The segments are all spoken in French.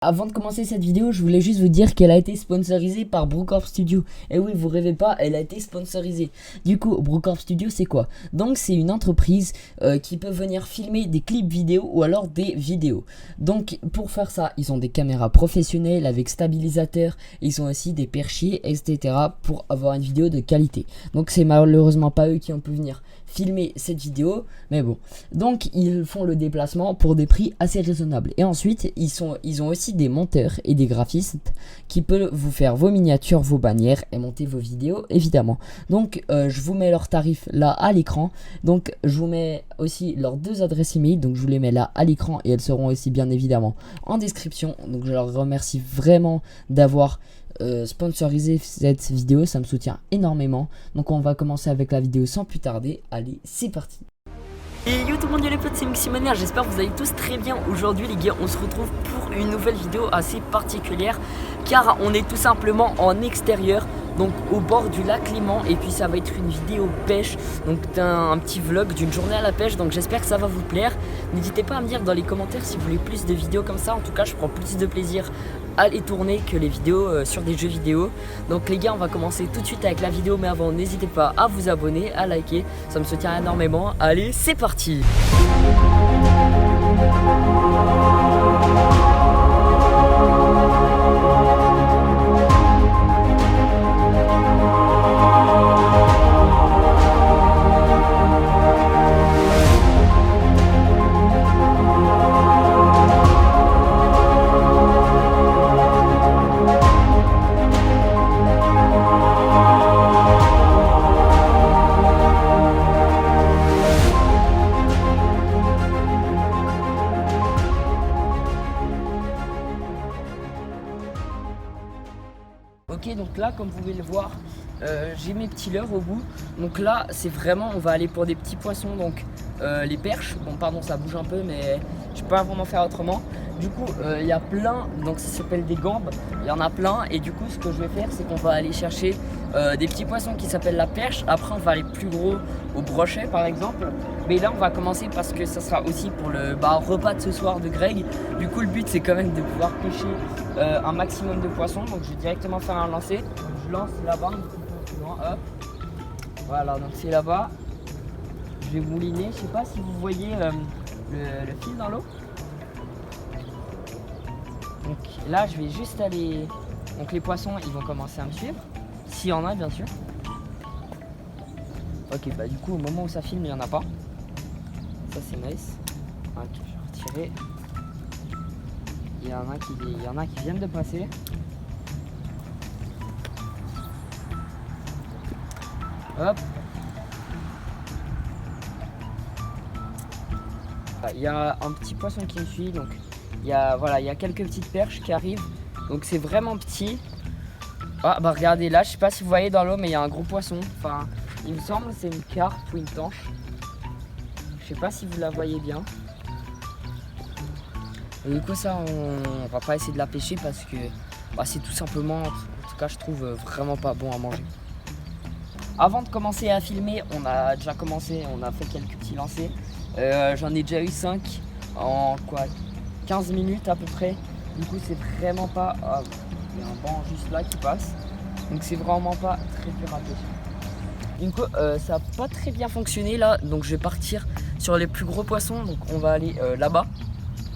Avant de commencer cette vidéo, je voulais juste vous dire qu'elle a été sponsorisée par Brookorp Studio. Et oui, vous rêvez pas, elle a été sponsorisée. Du coup, Brookorp Studio, c'est quoi? Donc, c'est une entreprise qui peut venir filmer des clips vidéo ou alors des vidéos. Donc, pour faire ça, ils ont des caméras professionnelles avec stabilisateur. Ils ont aussi des perchiers, etc. pour avoir une vidéo de qualité. Donc, c'est malheureusement pas eux qui ont pu venir filmer cette vidéo, mais bon. Donc, ils font le déplacement pour des prix assez raisonnables. Et ensuite, ils ont aussi des monteurs et des graphistes qui peuvent vous faire vos miniatures, vos bannières et monter vos vidéos, évidemment. Donc, je vous mets leurs tarifs là à l'écran. Donc, je vous mets aussi leurs deux adresses email. Donc, je vous les mets là à l'écran et elles seront aussi bien évidemment en description. Donc, je leur remercie vraiment d'avoir sponsoriser cette vidéo, ça me soutient énormément. Donc on va commencer avec la vidéo sans plus tarder. Allez, c'est parti. Et yo tout le monde, yo les potes, c'est Miximonaire, j'espère que vous allez tous très bien. Aujourd'hui les gars, on se retrouve pour une nouvelle vidéo assez particulière car on est tout simplement en extérieur, donc au bord du lac Léman. Et puis ça va être une vidéo pêche, donc un petit vlog d'une journée à la pêche. Donc j'espère que ça va vous plaire. N'hésitez pas à me dire dans les commentaires si vous voulez plus de vidéos comme ça. En tout cas je prends plus de plaisir à les tourner que les vidéos sur des jeux vidéo. Donc les gars, on va commencer tout de suite avec la vidéo, mais avant n'hésitez pas à vous abonner, à liker, ça me soutient énormément. Allez, c'est parti. Ok, donc là, comme vous pouvez le voir, j'ai mes petits leurres au bout. Donc là, c'est vraiment, on va aller pour des petits poissons, donc les perches. Bon, pardon, ça bouge un peu, mais je peux pas vraiment faire autrement. Du coup, il y a plein, donc ça s'appelle des gambes. Il y en a plein, et du coup, ce que je vais faire, c'est qu'on va aller chercher des petits poissons qui s'appellent la perche. Après, on va aller plus gros au brochet, par exemple. Mais là, on va commencer parce que ça sera aussi pour le repas de ce soir de Greg. Du coup, le but, c'est quand même de pouvoir pêcher un maximum de poissons. Donc, je vais directement faire un lancer. Donc, je lance là-bas, un petit peu plus loin. Hop. Voilà, donc c'est là-bas. Je vais mouliner. Je sais pas si vous voyez le fil dans l'eau. Donc là, je vais juste aller. Donc, les poissons, ils vont commencer à me suivre. S'il y en a, bien sûr. Ok, bah du coup, au moment où ça filme, il n'y en a pas. Ça, c'est nice. Ok, je vais retirer. Il y en a qui viennent de passer. Hop. Il y a un petit poisson qui me suit. Donc, il y a quelques petites perches qui arrivent. Donc, c'est vraiment petit. Ah, bah regardez là, je sais pas si vous voyez dans l'eau, mais il y a un gros poisson. Enfin, il me semble c'est une carpe ou une tanche. Je sais pas si vous la voyez bien. Et du coup ça on va pas essayer de la pêcher parce que c'est tout simplement, en tout cas je trouve vraiment pas bon à manger. Avant de commencer à filmer, on a déjà commencé, on a fait quelques petits lancers. J'en ai déjà eu 5 en 15 minutes à peu près. Du coup c'est vraiment pas... il y a un banc juste là qui passe. Donc c'est vraiment pas très dur à pêcher. Du coup ça n'a pas très bien fonctionné là. Donc je vais partir sur les plus gros poissons. Donc on va aller là-bas.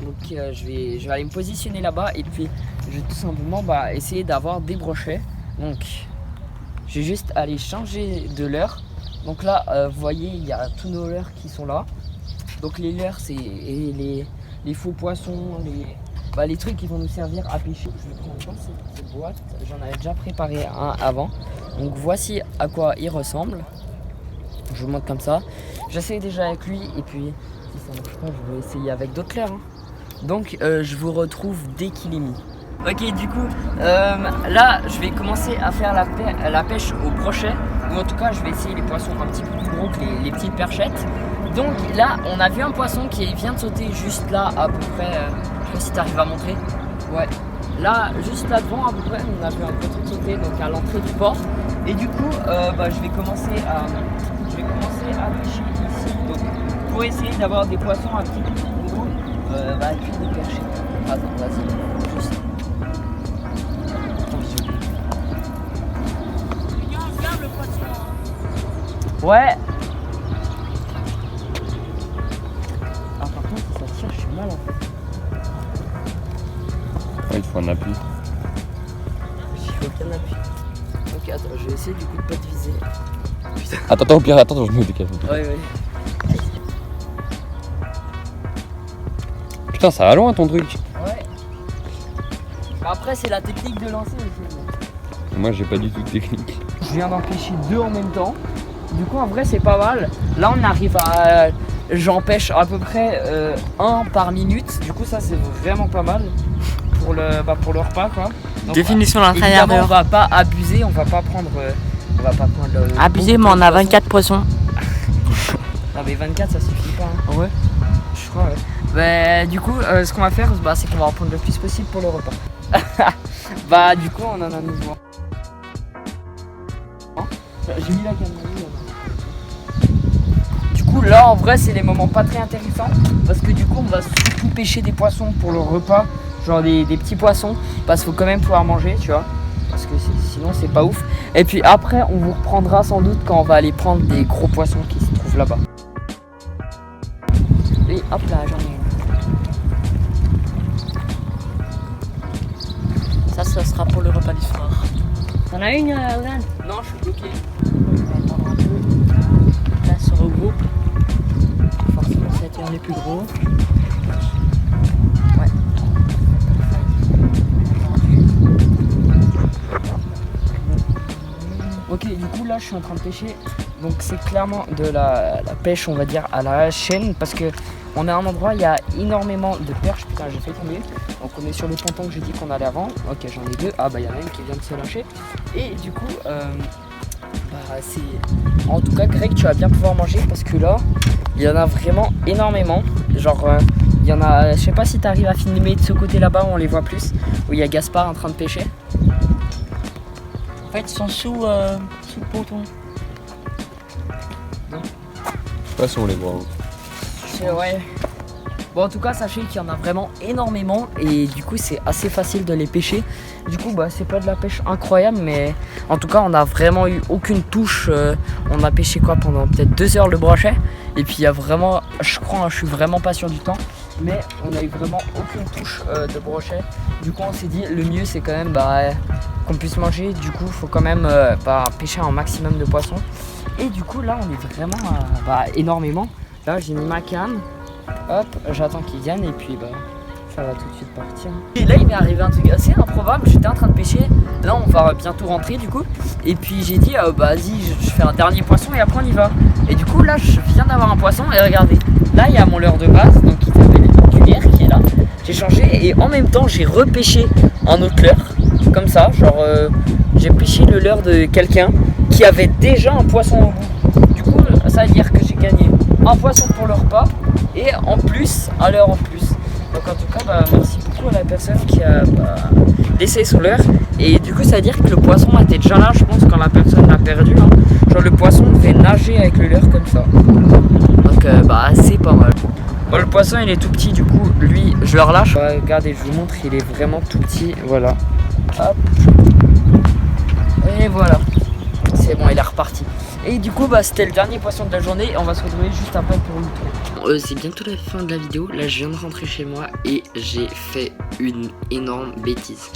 Donc je vais aller me positionner là-bas. Et puis je vais tout simplement essayer d'avoir des brochets. Donc je vais juste aller changer de leurre. Donc là vous voyez il y a tous nos leurres qui sont là. Donc les leurres c'est les faux poissons, les trucs qui vont nous servir à pêcher. Je vais prendre cette boîte, j'en avais déjà préparé un avant. Donc voici à quoi il ressemble. Je vous montre comme ça. J'essaie déjà avec lui et puis si ça marche pas, je vais essayer avec d'autres leurres. Donc je vous retrouve dès qu'il est mis. Ok, du coup là je vais commencer à faire la pêche au brochet. Ou en tout cas je vais essayer les poissons un petit peu plus gros que les petites perchettes. Donc là on a vu un poisson qui vient de sauter juste là à peu près, je sais pas si tu arrives à montrer. Ouais, là juste là devant à peu près on a vu un peu truc sauter, donc à l'entrée du port. Et du coup je vais commencer à pêcher ici, donc pour essayer d'avoir des poissons un petit peu plus gros, avec des perches. Attends, vas-y. Juste. Attends, j'ai oublié. Ouais. Ah, par contre, si ça tire, je suis mal en fait. Ouais, il faut un appui. J'ai aucun appui. Ok, attends, je vais essayer du coup de pas te viser. Putain. Attends, au pire, attends, je me décale. Ouais. Putain, ça va loin ton truc. Ouais. Bah après, c'est la technique de lancer aussi. Moi, j'ai pas du tout de technique. Je viens d'en pêcher 2 en même temps. Du coup, en vrai, c'est pas mal. Là, on arrive à. J'en pêche à peu près 1 par minute. Du coup, ça, c'est vraiment pas mal pour le repas, quoi. Donc, Définition d'un évidemment, on travailleur. va pas abuser, on va pas prendre. Abusé, mais on a 24 poissons. Non, mais 24, ça suffit pas. Hein. Ouais. Je crois, ouais. Bah, du coup, ce qu'on va faire, c'est qu'on va en prendre le plus possible pour le repas. Bah, du coup, on en a nouveau. J'ai mis la caméra. Du coup, là, en vrai, c'est les moments pas très intéressants. Parce que du coup, on va surtout pêcher des poissons pour le repas. Genre des petits poissons. Parce qu'il faut quand même pouvoir manger, tu vois. Parce que sinon, c'est pas ouf. Et puis après, on vous reprendra sans doute quand on va aller prendre des gros poissons qui se trouvent là-bas. Et hop là, j'en ai une. Ça sera pour le repas du soir. T'en as une, Alan? Non, je suis bloqué. Attends un peu. Là, se regroupe. Forcément, ça attire les plus gros. Ouais. Ok, du coup, là, je suis en train de pêcher. Donc, c'est clairement de la pêche, on va dire, à la chaîne. Parce que on est à un endroit, il y a énormément de perches. Putain, j'ai fait tomber. Donc, on est sur le ponton que j'ai dit qu'on allait avant. Ok, j'en ai 2. Ah, bah, il y en a une qui vient de se lâcher. Et du coup, c'est. En tout cas, Greg, tu vas bien pouvoir manger parce que là, il y en a vraiment énormément. Genre, il y en a. Je sais pas si tu arrives à filmer de ce côté là-bas où on les voit plus. Où il y a Gaspard en train de pêcher. En fait, ils sont sous le ponton. Je sais pas si on les voit. Ouais. Bon, en tout cas, sachez qu'il y en a vraiment énormément et du coup, c'est assez facile de les pêcher. Du coup, c'est pas de la pêche incroyable, mais en tout cas, on a vraiment eu aucune touche. On a pêché quoi pendant peut-être 2 heures le brochet. Et puis, il y a vraiment, je crois, je suis vraiment pas sûr du temps, mais on a eu vraiment aucune touche de brochet. Du coup, on s'est dit, le mieux, c'est quand même qu'on puisse manger. Du coup, il faut quand même pêcher un maximum de poissons. Et du coup, là, on est vraiment énormément. Là, j'ai mis ma canne. Hop, j'attends qu'ils viennent et puis ça va tout de suite partir. Et là, il m'est arrivé un truc assez improbable. J'étais en train de pêcher. Là, on va bientôt rentrer du coup. Et puis j'ai dit, vas-y, je fais un dernier poisson et après on y va. Et du coup, là, je viens d'avoir un poisson et regardez. Là, il y a mon leurre de base, donc qui s'appelle Dulière qui est là. J'ai changé et en même temps, j'ai repêché un autre leurre. Comme ça, genre, j'ai pêché le leurre de quelqu'un qui avait déjà un poisson au bout. Du coup, ça veut dire que j'ai gagné un poisson pour le repas et en plus, à l'heure en plus. Donc en tout cas, merci beaucoup à la personne qui a laissé son leurre. Et du coup, ça veut dire que le poisson était déjà là, je pense, quand la personne l'a perdu. Hein. Genre le poisson devait nager avec le leurre comme ça. Donc c'est pas mal. Bon, le poisson il est tout petit, du coup, lui, je le relâche. Regardez, je vous montre, il est vraiment tout petit. Voilà. Hop. Et voilà. C'est bon, il est reparti. Et du coup, c'était le dernier poisson de la journée. Et on va se retrouver juste après pour le tour. C'est bientôt la fin de la vidéo. Là, je viens de rentrer chez moi et j'ai fait une énorme bêtise.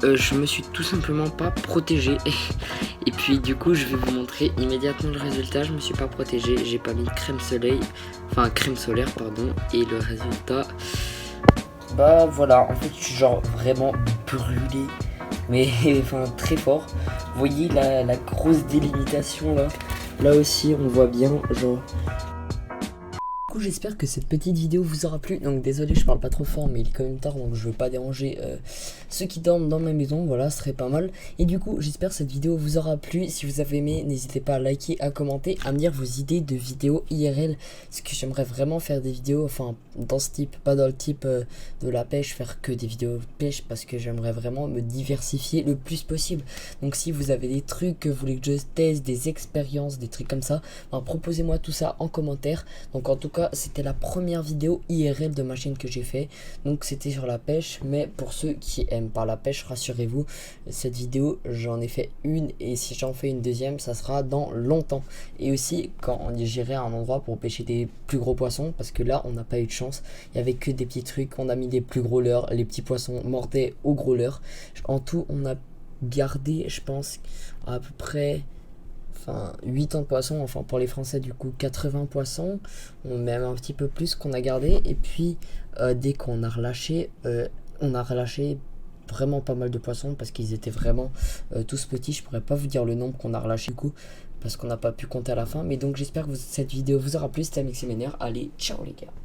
Je me suis tout simplement pas protégé. Et puis, du coup, je vais vous montrer immédiatement le résultat. Je me suis pas protégé. J'ai pas mis crème solaire, pardon. Et le résultat, voilà. En fait, je suis genre vraiment brûlé. Mais très fort. Vous voyez la grosse délimitation là. Là aussi on voit bien genre. Du coup j'espère que cette petite vidéo vous aura plu. Donc désolé je parle pas trop fort mais il est quand même tard donc je veux pas déranger ceux qui dorment dans ma maison. Voilà ce serait pas mal. Et du coup j'espère que cette vidéo vous aura plu. Si vous avez aimé n'hésitez pas à liker, à commenter, à me dire vos idées de vidéos IRL. Parce que j'aimerais vraiment faire des vidéos dans ce type, pas dans le type de la pêche, faire que des vidéos de pêche. Parce que j'aimerais vraiment me diversifier le plus possible. Donc si vous avez des trucs que vous voulez que je teste, des expériences, des trucs comme ça, proposez-moi tout ça en commentaire. Donc en tout cas cas, c'était la première vidéo IRL de ma chaîne que j'ai fait. Donc c'était sur la pêche, mais pour ceux qui aiment pas la pêche, rassurez-vous, cette vidéo j'en ai fait une, et si j'en fais une deuxième, ça sera dans longtemps. Et aussi quand j'irai à un endroit pour pêcher des plus gros poissons, parce que là on n'a pas eu de chance, il y avait que des petits trucs, on a mis des plus gros leurres, les petits poissons mordaient aux gros leurres. En tout on a gardé, je pense, à peu près 80 poissons, enfin pour les Français du coup 80 poissons, même un petit peu plus qu'on a gardé. Et puis dès qu'on a relâché, on a relâché vraiment pas mal de poissons parce qu'ils étaient vraiment tous petits. Je pourrais pas vous dire le nombre qu'on a relâché du coup parce qu'on n'a pas pu compter à la fin. Mais donc j'espère que cette vidéo vous aura plu. C'était MXMNR. Allez, ciao les gars.